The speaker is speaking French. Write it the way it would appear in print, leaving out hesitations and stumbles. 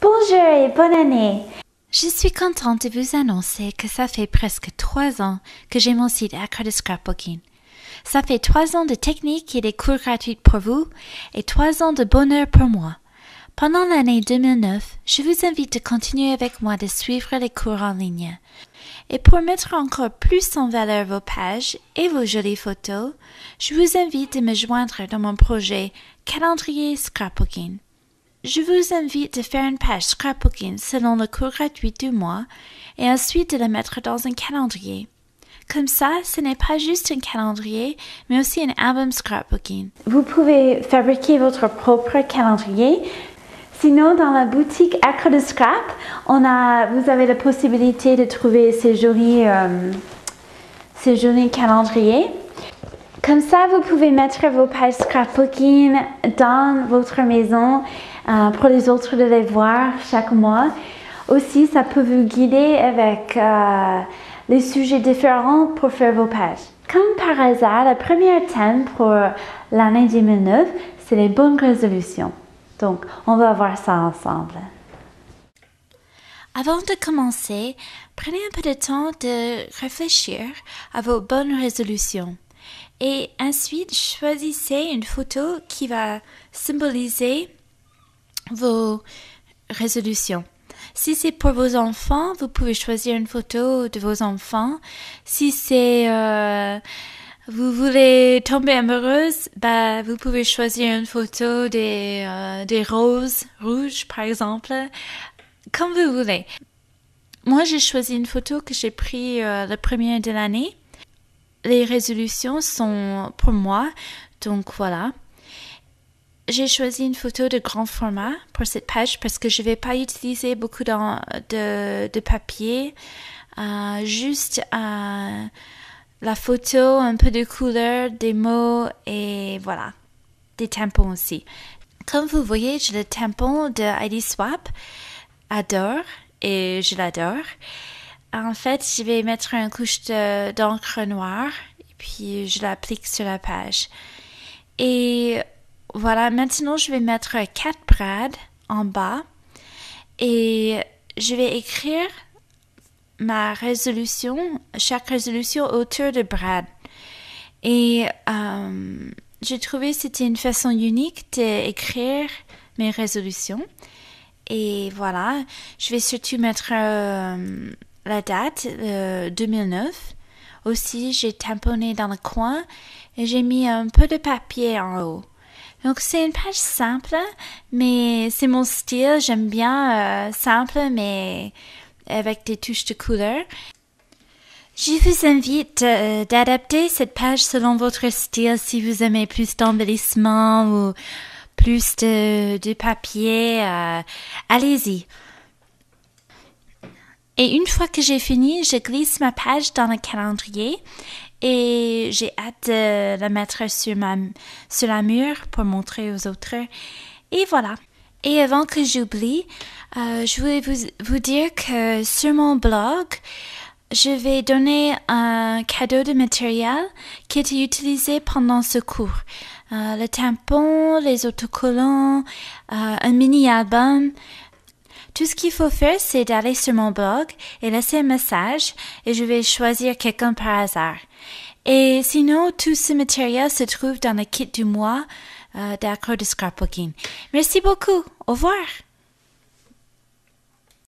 Bonjour et bonne année! Je suis contente de vous annoncer que ça fait presque 3 ans que j'ai mon site Accra de Scrapbooking. Ça fait 3 ans de techniques et des cours gratuits pour vous et 3 ans de bonheur pour moi. Pendant l'année 2009, je vous invite à continuer avec moi de suivre les cours en ligne. Et pour mettre encore plus en valeur vos pages et vos jolies photos, je vous invite à me joindre dans mon projet Calendrier Scrapbooking. Je vous invite à faire une page scrapbooking selon le cours gratuit du mois et ensuite de la mettre dans un calendrier. Comme ça, ce n'est pas juste un calendrier, mais aussi un album scrapbooking. Vous pouvez fabriquer votre propre calendrier. Sinon, dans la boutique Accra de Scrap, vous avez la possibilité de trouver ces jolis calendriers. Comme ça, vous pouvez mettre vos pages scrapbooking dans votre maison pour les autres de les voir chaque mois. Aussi, ça peut vous guider avec les sujets différents pour faire vos pages. Comme par hasard, le premier thème pour l'année 2009, c'est les bonnes résolutions. Donc, on va voir ça ensemble. Avant de commencer, prenez un peu de temps de réfléchir à vos bonnes résolutions. Et ensuite, choisissez une photo qui va symboliser vos résolutions. Si c'est pour vos enfants, vous pouvez choisir une photo de vos enfants. Si c'est vous voulez tomber amoureuse, vous pouvez choisir une photo des roses rouges, par exemple, comme vous voulez. Moi, j'ai choisi une photo que j'ai prise le premier de l'année. Les résolutions sont pour moi, donc voilà. J'ai choisi une photo de grand format pour cette page parce que je ne vais pas utiliser beaucoup de papier, juste la photo, un peu de couleur, des mots et voilà, des tampons aussi. Comme vous voyez, j'ai le tampon de ID Swap, adore et je l'adore. En fait, je vais mettre une couche d'encre noire et puis je l'applique sur la page. Et voilà, maintenant je vais mettre 4 brades en bas et je vais écrire ma résolution, chaque résolution autour de brades. Et j'ai trouvé que c'était une façon unique d'écrire mes résolutions. Et voilà, je vais surtout mettre la date 2009. Aussi, j'ai tamponné dans le coin et j'ai mis un peu de papier en haut. Donc, c'est une page simple, mais c'est mon style. J'aime bien simple, mais avec des touches de couleur. Je vous invite d'adapter cette page selon votre style si vous aimez plus d'embellissement ou plus de papier. Allez-y. Et une fois que j'ai fini, je glisse ma page dans le calendrier et j'ai hâte de la mettre sur la mur pour montrer aux autres. Et voilà. Et avant que j'oublie, je voulais vous dire que sur mon blog, je vais donner un cadeau de matériel qui a été utilisé pendant ce cours. Le tampon, les autocollants, un mini-album. Tout ce qu'il faut faire, c'est d'aller sur mon blog et laisser un message et je vais choisir quelqu'un par hasard. Et sinon, tout ce matériel se trouve dans le kit du mois d'Accra de Scrapbooking. Merci beaucoup. Au revoir.